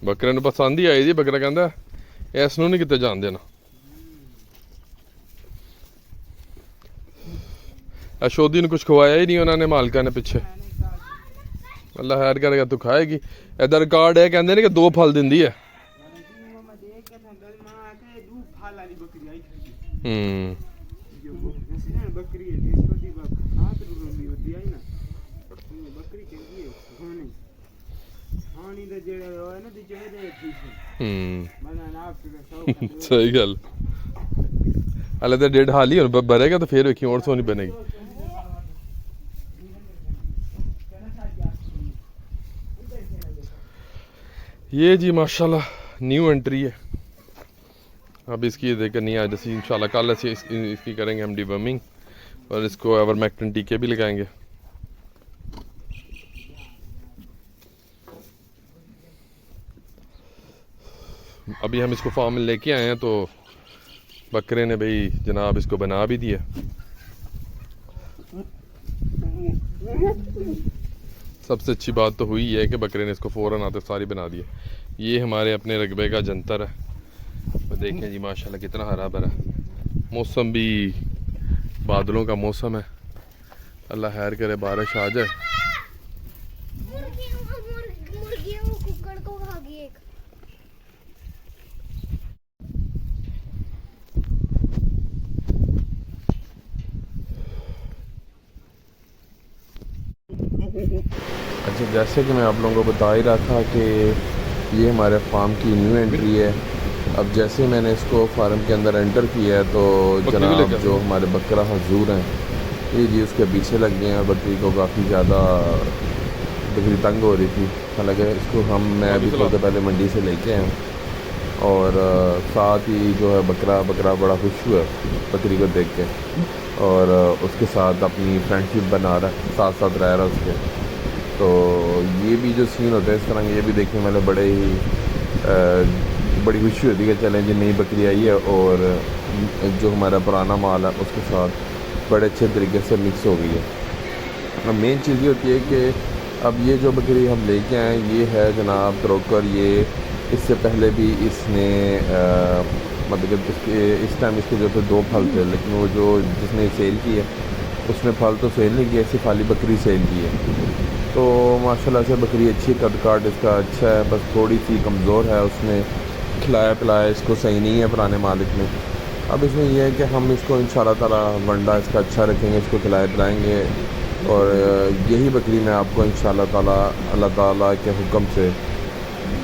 बकरे नूं पसंद ही आई जी। बकरा कहंदा इस नूं नहीं किते जान देना। अशोदी ने कुछ खवाया ही नहीं उन्होंने मालका ने पिछे। अल्लाह खैर करेगा तू खाएगी। इधर रिकॉर्ड है कहते कि 2 फल दिंदी है। सही गल। हले तो 1.5 हाल ही भरेगा तो फिर वेखी और सोनी बनेगी। ये जी माशाल्लाह न्यू एंट्री है। अब इसकी देख करनी आज असी इंशाल्लाह कल असी इसकी करेंगे हम डिवर्मिंग और इसको एवरमेक्टिन टीके भी लगाएंगे। अभी हम इसको फार्म में लेके आए हैं तो बकरे ने भाई जनाब इसको बना भी दिया। सबसे अच्छी बात तो हुई है कि बकरे ने इसको फ़ौरन आते सारी बना दिया। ये हमारे अपने रकबे का जंतर है। तो देखें जी माशाल्लाह कितना हरा भरा। मौसम भी बादलों का मौसम है। अल्लाह खैर करे बारिश आ जाए। अच्छा, जैसे कि मैं आप लोगों को बता ही रहा था कि ये हमारे फार्म की न्यू एंट्री है। अब जैसे मैंने इसको फार्म के अंदर एंटर किया है तो जनाब जो हमारे बकरा हजूर हैं ये जी उसके पीछे लग गए हैं और बकरी को काफ़ी ज़्यादा बकरी तंग हो रही थी। हालांकि इसको मैं अभी थोड़ी पहले मंडी से लेके आया हूँ और साथ ही जो है बकरा बड़ा खुश हुआ बकरी को देख के और उसके साथ अपनी फ्रेंडशिप बना रहा है, साथ साथ रह रहा है उसके। तो ये भी जो सीन होता है इस तरह ये भी देखने वाले बड़ी खुशी होती है कि चलें जी नई बकरी आई है और जो हमारा पुराना माल है उसके साथ बड़े अच्छे तरीके से मिक्स हो गई है। मेन चीज़ ये होती है कि अब ये जो बकरी हम लेके आए ये है जनाब ब्रोकर। ये इससे पहले भी इसने मतलब कि इस टाइम इसके जो थे 2 फल थे, लेकिन वो जो जिसने सेल की है उसने फल तो सेल नहीं किया, सिर्फ खाली बकरी सेल की है। तो माशाल्लाह से बकरी अच्छी, कद काट इसका अच्छा है, बस थोड़ी सी कमज़ोर है। उसने खिलाया पिलाया इसको सही नहीं है पुराने मालिक ने। अब इसमें यह है कि हम इसको इंशाल्लाह ताला वंडा इसका अच्छा रखेंगे, इसको खिलाए पिलाएँगे और यही बकरी मैं आपको इंशाल्लाह ताला अल्लाह ताला के हुक्म से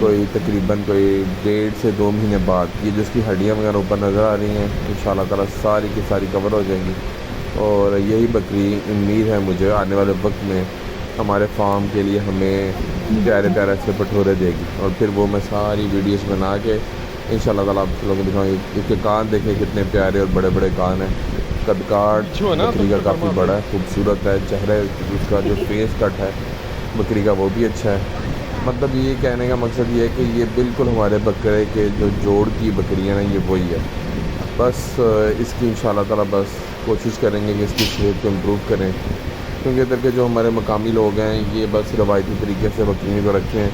कोई तकरीबन कोई 1.5 से 2 महीने बाद ये जिसकी हड्डियाँ वगैरह ऊपर नज़र आ रही हैं इंशाल्लाह ताला सारी की सारी कवर हो जाएंगी और यही बकरी उम्मीद है मुझे आने वाले वक्त में हमारे फार्म के लिए हमें प्यारे प्यारे से पठोरे देगी और फिर वो मैं सारी वीडियोस बना के इंशाल्लाह ताला आप लोगों को दिखाऊंगी। इसके कान देखें कितने प्यारे और बड़े बड़े कान हैं। कद काट बकरी का काफ़ी बड़ा है, खूबसूरत है। चेहरे उसका जो फेस कट है बकरी का वो भी अच्छा है। मतलब ये कहने का मकसद ये है कि ये बिल्कुल हमारे बकरे के जो जोड़ की बकरियाँ हैं ये वही है। बस इसकी इंशाल्लाह ताला बस कोशिश करेंगे कि इसकी सेहत को इम्प्रूव करें, क्योंकि इधर के जो हमारे मकामी लोग हैं ये बस रवायती तरीके से बकरियों को रखते हैं,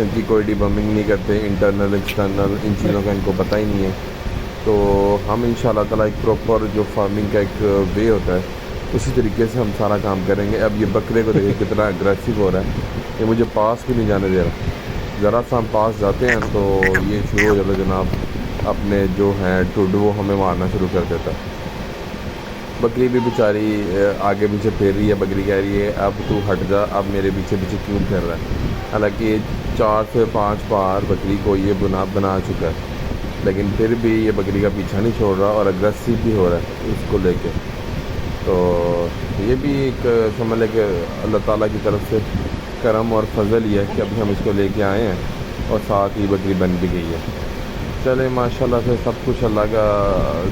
इनकी कोई डिवर्मिंग नहीं करते, इंटरनल एक्सटर्नल इन चीज़ों का इनको पता ही नहीं है। तो हम इंशाल्लाह ताला एक प्रॉपर जो फार्मिंग का एक वे होता है उसी तरीके से हम सारा काम करेंगे। अब ये बकरे को देखिए कितना अग्रेसिव हो रहा है, ये मुझे पास भी नहीं जाने दे रहा। ज़रा सा हम पास जाते हैं तो ये शुरू हो जाता जनाब अपने जो हैं ठुड वो हमें मारना शुरू कर देता है। बकरी भी बेचारी आगे पीछे फेर रही है। बकरी कह रही है अब तू हट जा, अब मेरे पीछे पीछे क्यों फिर रहा है। हालांकि 4 से 5 बार बकरी को ये बना चुका है, लेकिन फिर भी ये बकरी का पीछा नहीं छोड़ रहा और अग्रेसिव भी हो रहा है इसको लेके। तो ये भी एक समझ लें कि अल्लाह ताला की तरफ से करम और फजल ही है कि अभी हम इसको लेके आए हैं और साथ ही बकरी बन भी गई है। चले माशाल्लाह से सब कुछ अल्लाह का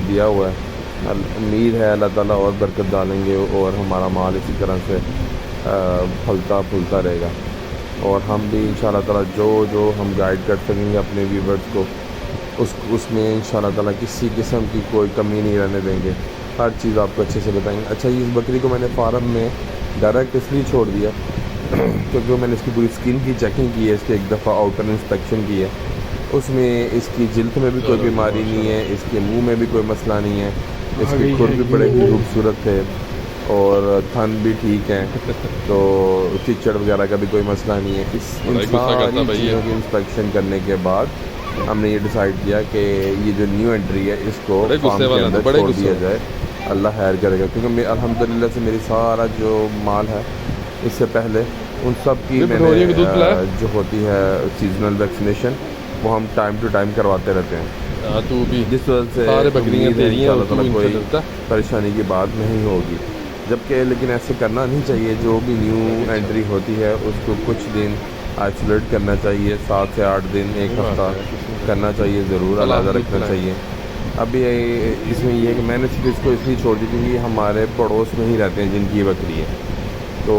दिया हुआ है। उम्मीद है अल्लाह ताला और बरकत डालेंगे और हमारा माल इसी तरह से फलता फूलता रहेगा और हम भी इंशाल्लाह ताला जो हम गाइड कर सकेंगे अपने व्यूवर्स को उसमें इंशाल्लाह ताला किसी किस्म की कोई कमी नहीं रहने देंगे। हर चीज़ आपको अच्छे से बताएंगे। अच्छा, इस बकरी को मैंने फार्म में डायरेक्ट इसलिए छोड़ दिया क्योंकि मैंने इसकी पूरी स्किन की चेकिंग की है, इसके एक दफ़ा आउटर इंस्पेक्शन की है, उसमें इसकी जिल्द में भी कोई बीमारी नहीं है, इसके मुंह में भी कोई मसला नहीं है, इसके खुर भी बड़े ही खूबसूरत थे और थन भी ठीक है, तो चिचड़ वगैरह का भी कोई मसला नहीं है। इस सारी चीज़ों की इंस्पेक्शन करने के बाद हमने ये डिसाइड किया कि ये जो न्यू एंट्री है इसको फार्म के अंदर छोड़ दिया जाए। अल्लाह खैर करेगा, क्योंकि अल्हम्दुलिल्लाह से मेरी सारा जो माल है इससे पहले उन सब की मैंने जो होती है सीजनल वैक्सीनेशन वो हम टाइम टू टाइम करवाते रहते हैं, तू भी जिस वजह से सारे बकरियां तेरी हैं, कोई परेशानी की बात नहीं होगी। जबकि लेकिन ऐसे करना नहीं चाहिए, जो भी न्यू एंट्री होती है उसको कुछ दिन आइसोलेट करना चाहिए, 7 से 8 दिन, एक हफ्ता करना चाहिए, ज़रूर अलग रखना चाहिए। अभी इसमें ये है कि मैंने सिर्फ इसको इसलिए छोड़ दी क्योंकि हमारे पड़ोस में ही रहते हैं जिनकी बकरी है, तो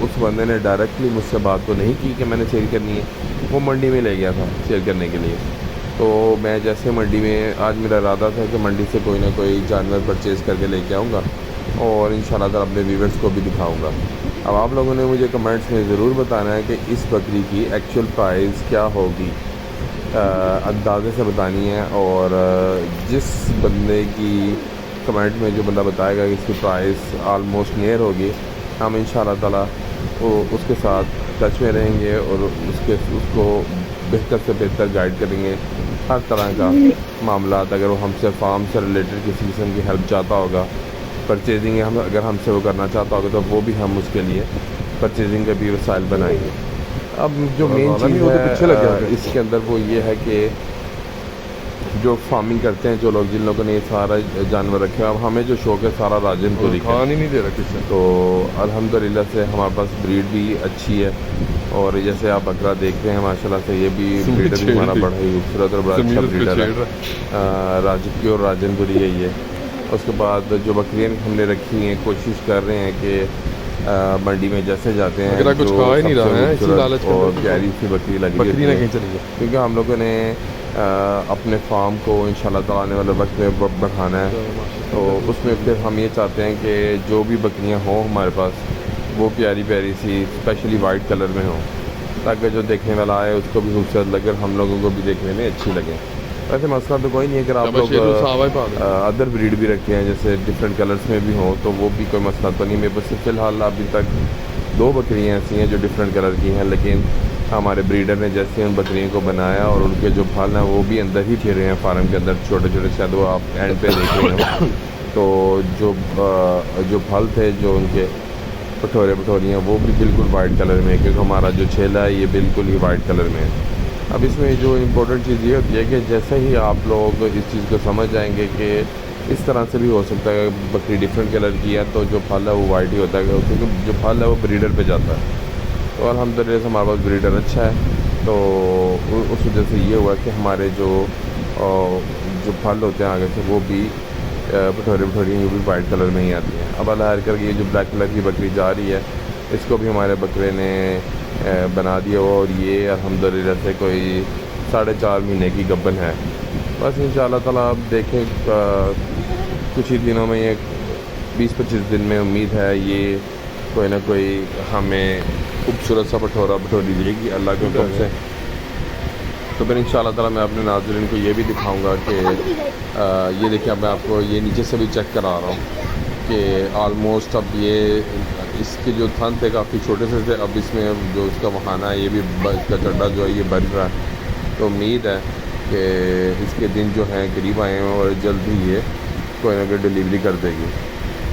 उस बंदे ने डायरेक्टली मुझसे बात तो नहीं की कि मैंने सेल करनी है, वो मंडी में ले गया था सेल करने के लिए। तो मैं जैसे मंडी में, आज मेरा इरादा था कि मंडी से कोई ना कोई जानवर परचेज़ करके लेके आऊँगा और इंशाल्लाह ताला अपने व्यूअर्स को भी दिखाऊँगा। अब आप लोगों ने मुझे कमेंट्स में ज़रूर बताना है कि इस बकरी की एक्चुअल प्राइस क्या होगी, अंदाज़े से बतानी है। और जिस बंदे की कमेंट में जो बंदा बताएगा कि इसकी प्राइस आलमोस्ट नियर होगी, हम इंशाल्लाह ताला वो उसके साथ टच में रहेंगे और उसको बेहतर से बेहतर गाइड करेंगे हर तरह का मामला। अगर वो हमसे फार्म से रिलेटेड किसी किस्म की हेल्प चाहता होगा, परचेजिंग हम अगर हमसे वो करना चाहता होगा तो वो भी हम उसके लिए परचेजिंग के भी वसाइल बनाएंगे। अब जो मेन चीज़ है इसके अंदर वो ये है कि जो फार्मिंग करते हैं जो लोग, जिन लोगों ने ये सारा जानवर रखे हैं, अब हमें जो शौक है सारा राजन को खान ही नहीं दे रहा किसी, तो अल्हम्दुलिल्लाह से हमारे पास ब्रीड भी अच्छी है। और जैसे आप बकरा देखते हैं माशाल्लाह से ये भी ब्रीडर भी हमारा बड़ा ही खूबसूरत और बड़ा अच्छा ब्रीडर है, प्योर राजनपुरी है ये। उसके बाद जो बकरियाँ हमने रखी हैं, कोशिश कर रहे हैं कि मंडी में जैसे जाते हैं कुछ खा ही नहीं रहा है, इसी लालच में और प्यारी सी बकरी लगी बकरी ना कहीं चली गई, क्योंकि हम लोगों ने अपने फार्म को इंशाल्लाह ताला आने वाले वक्त में बढ़ाना है। तो उसमें फिर हम ये चाहते हैं कि जो भी बकरियां हों हमारे पास वो प्यारी प्यारी सी स्पेशली वाइट कलर में हों, ताकि जो देखने वाला आए उसको भी खूबसूरत लगे और हम लोगों को भी देखने में अच्छी लगे। वैसे मसला तो कोई नहीं है, अगर आप लोग अदर ब्रीड भी रखते हैं जैसे डिफरेंट कलर्स में भी हों तो वो भी कोई मसला तो नहीं। मेरे पास फ़िलहाल अभी तक 2 बकरियाँ ऐसी हैं जो डिफरेंट कलर की हैं, लेकिन हमारे ब्रीडर ने जैसे उन बकरियों को बनाया और उनके जो फल हैं वो भी अंदर ही ठहरे हैं फार्म के अंदर, छोटे छोटे, शायद वो आप एंड पे देख रहे हैं। तो जो फल थे जो उनके पठोरियाँ वो भी बिल्कुल वाइट कलर में है, क्योंकि हमारा जो छेला है ये बिल्कुल ही वाइट कलर में है। अब इसमें जो इम्पोर्टेंट चीज़ ये होती है कि जैसे ही आप लोग इस चीज़ को समझ जाएंगे कि इस तरह से भी हो सकता है बकरी डिफरेंट कलर की है, तो जो फल है वो वाइट ही होता है, क्योंकि जो फल है वो ब्रीडर पे जाता है। तो अल्हम्दुलिल्लाह से हमारे पास ब्रीडर अच्छा है, तो उस वजह से ये हुआ कि हमारे जो फल होते हैं आगे से वो भी पठोरियाँ वो भी वाइट कलर में ही आती हैं। अब अल्लाह करके ये जो ब्लैक कलर की बकरी जा रही है इसको भी हमारे बकरे ने बना दिया हो, और ये अल्हम्दुलिल्लाह से कोई 4.5 महीने की गब्बन है। बस इंशाअल्लाह ताला अब देखें कुछ ही दिनों में, ये 20-25 दिन में उम्मीद है ये कोई ना कोई हमें खूबसूरत सा पठोरी देगी अल्लाह के हुक्म से। तो फिर इंशाअल्लाह ताला मैं अपने नाज़रीन को ये भी दिखाऊंगा कि ये देखिए, अब मैं आपको ये नीचे से भी चेक करा रहा हूँ कि आलमोस्ट अब ये इसके जो थन थे काफ़ी छोटे से थे, अब इसमें जो इसका बहाना है ये भी इसका चड्डा जो है ये बन रहा है। तो उम्मीद है कि इसके दिन जो हैं करीब आए हैं और जल्द ही ये कोई ना कोई डिलीवरी कर देगी।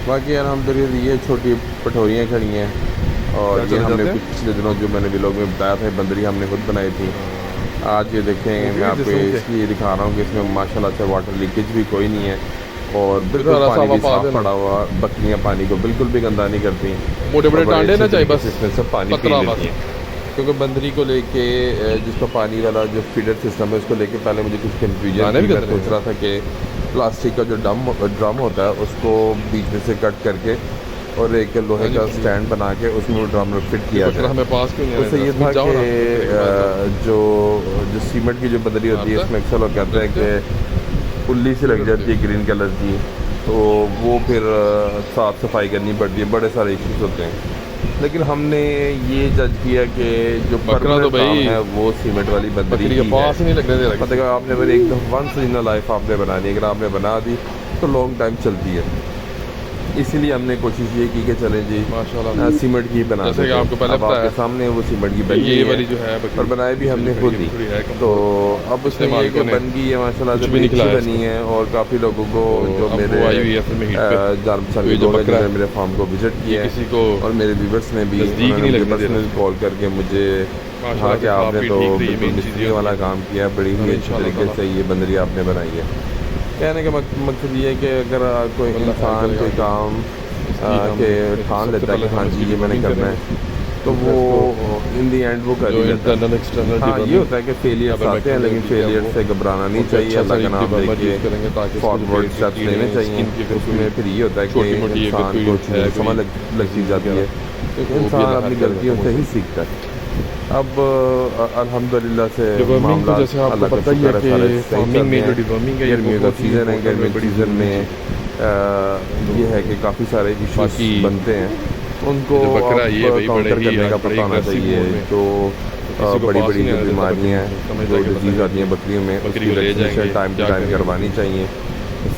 बाकी अल्हम्दुलिल्लाह ये छोटी पठोरियाँ खड़ी हैं, और ये हमने कुछ पिछले दिनों जो मैंने व्लॉग में बताया था बंदरी हमने खुद बनाई थी। आज ये देखें मैं आपको इसलिए दिखा रहा हूँ कि इसमें माशाल्लाह से वाटर लीकेज भी कोई नहीं है और बिल्कुल पानी भी साफ पड़ा हुआ। बकरियाँ पानी को बिल्कुल भी गंदा नहीं करती, मोटे मोटे टांडे ना चाहिए, बस इसमें सब पानी पी लेती हैं। क्योंकि बंदरी को लेके जिसका पानी वाला जो फीडर सिस्टम है उसको लेके पहले मुझे कुछ कन्फ्यूजन थी। मैं सोच रहा था कि प्लास्टिक का जो ड्रम होता है उसको बीच में से कट करके और एक लोहे का स्टैंड बना के उसमें ड्रम फिट किया जाए। हमें पास क्यों नहीं उससे ये था कि जो सीमेंट की जो बदली होती है इसमें अक्सर लोग कहते हैं कि उल्ली से लग जाती है ग्रीन कलर की, तो वो फिर साफ़ सफाई करनी पड़ती है, बड़े सारे इश्यूज होते हैं। लेकिन हमने ये जज किया कि जो बकरा तो परमानेंट काम भाई है वो सीमेंट वाली बंदरी बकरी ही के पास ही है। नहीं लगने दे रहा पता है आपने फिर एकदम वंस इन लाइफ आपने बनानी है, अगर आपने बना दी तो लॉन्ग टाइम चलती है। इसीलिए हमने कोशिश ये की कि चलें जी माशाल्लाह। सीमेंट की बना जैसे कि देते हैं। आपको पहले अब पता आपके है सामने वो सीमेंट की बन ये गई वाली है जो है बकरी और बनाई भी हमने खुद ही। थोड़ी है तो कमजोर, अब उसमें इससे ये कि मालिकों ने बन गई है माशाल्लाह से कुछ भी बड़ी नहीं अच्छी खिलाया बनी है। और काफ़ी लोगों को तो जो अब मेरे वो आई हुई है फिर हीट पे। जान तो ये जो लोग हैं बकरा जिन्होंने मेरे फार्म को विजिट किया है किसी को और मेरे व्यूवर्स ने भी नज़दीक उन्होंने नहीं मुझे लगने दे रहा। पर्सनल कॉल करके मुझे कहा माशाल्लाह कि से आपने काफ़ी तो ठीक रही है, बिल्कुल मेन चीज़ मिस्त्री ये वाला होती है। काम किया, बड़ी ही अच्छी इंशाल्लाह तरीके से ये बंदरी आपने बनाई है। कहने का मकसद ये है कि अगर कोई इंसान कोई काम के ठान लेता है कि हाँ जी ये मैंने करना है तो वो इन दी एंड वो कर जो ही लेता है। इंटरनल एक्सटर्नल हाँ ये होता है कि फेलियर्स आते हैं, लेकिन फेलियर से घबराना नहीं चाहिए। अल्लाह का नाम लेके फॉरवर्ड स्टेप्स लेने चाहिए। उसमें फिर ये होता है कि छोटी-मोटी अगर इंसान कोई को है, चीज़ें समझ लगती जाती है, इंसान अपनी गलतियों से ही सीखता है। अब अल्हम्दुलिल्लाह से डिवर्मिंग तो मामला जैसे आपको अल्लाह का पता ही शुक्र है है सारे कि सही फार्मिंग चल में रहे जो हैं। डिवर्मिंग है गर्मियों का सीज़न है, गर्मी के सीज़न में ये है कि काफ़ी सारे इश्यूज बाकी बनते हैं, उनको जो बकरा है ये भाई काउंटर बड़े ही करने का बड़े पता होना aggressive चाहिए। मोड में। जो किसी को बड़ी पास बड़ी नहीं जो आने देता बीमारियाँ बकरी को, हैं, समझता जो है कि डिजीज़ पता आती हैं बकरियों में, बकरी उसकी को ले वैक्सीनेशन जाएंगे, टाइम टू क्या टाइम करेंगे। करवानी चाहिए।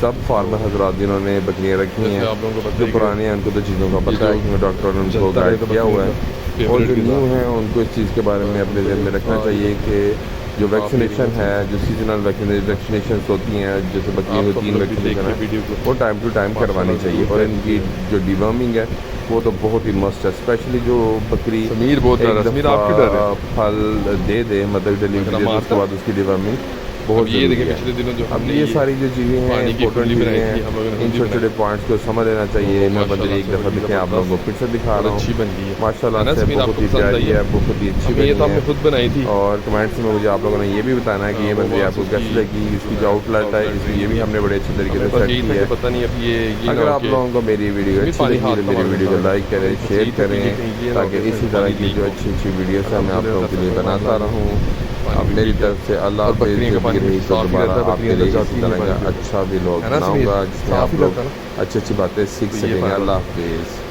सब फार्मर हजरात जिन्होंने बकरियाँ रखी जैसे हैं, आप लोगों को पता जो ही पुराने हैं उनको तो चीज़ों का पता है जो क्योंकि डॉक्टर ने उनको चलता गाइड रहे तो किया हुआ है। बकरियों का और जो फेवरेट न्यू ग़िज़ा। हैं उनको इस चीज़ के बारे में अपने ज़हन में रखना चाहिए कि जो वैक्सीनेशन है, जो सीजनल वैक्सीनेशन होती हैं, जैसे बकरियों आप को सब 3 लोग भी वैक्सीनेशन देखिए है वीडियो को। वो टाइम टू टाइम करवानी चाहिए। और इनकी जो डिवर्मिंग है वो तो बहुत ही मस्ट है, स्पेशली जो बकरी समीर बहुत डर है। एक समीर आप क्यों डर रहे दफ़ा फल दे दे मतलब डिलीवरी दे, उसके बाद उसकी डिवर्मिंग बहुत ये ज़रूरी देखिए है। पिछले दिनों जो अब हमने ये सारी जो चीज़ें हैं पानी की इंपॉर्टेंट कुंडी बनाई चीज़ें थी, हम लोगों ने हैं, इन कुंडी छोटे छोटे पॉइंट्स को समझ लेना चाहिए। मैं बंदरी एक दफ़ा दिखे आप लोगों को फिर से दिखा रहा अच्छी हूँ, बन गई है माशाल्लाह है ना से समीर, बहुत आपको ही पसंद आई प्यारी है, बहुत ही अच्छी हमें ये तो बनी हमने है। खुद बनाई थी। और कमेंट्स में मुझे आप लोगों ने ये भी बताना है कि ये बंदरी आपको कैसी लगी, इसकी जो आउटलेट है इसमें ये भी हमने बड़े अच्छे तरीके से सेट की है। पता नहीं अब ये अगर आप लोगों को मेरी वीडियो अच्छी पानी लगी हाथ तो मेरी मार वीडियो को देता है। लाइक करें, शेयर करें, ताकि इसी तरह की जो अच्छी अच्छी वीडियोस है मैं आप लोगों के लिए बनाता रहूँ। अब मेरी तरफ से अल्लाह हाफ़िज़। बकरियों का पानी रही तो साफ़ ही दोबारा रहता है, आपके बकरियां लिए जाती इसी नहीं तरह का पानी में। अच्छा व्लॉग है ना समीर? बनाऊंगा जिसमें साफ़ आप ही लोग रहता है ना? अच्छी अच्छी बातें सीख तो ये सकेंगे। बात है। अल्लाह हाफ़िज़।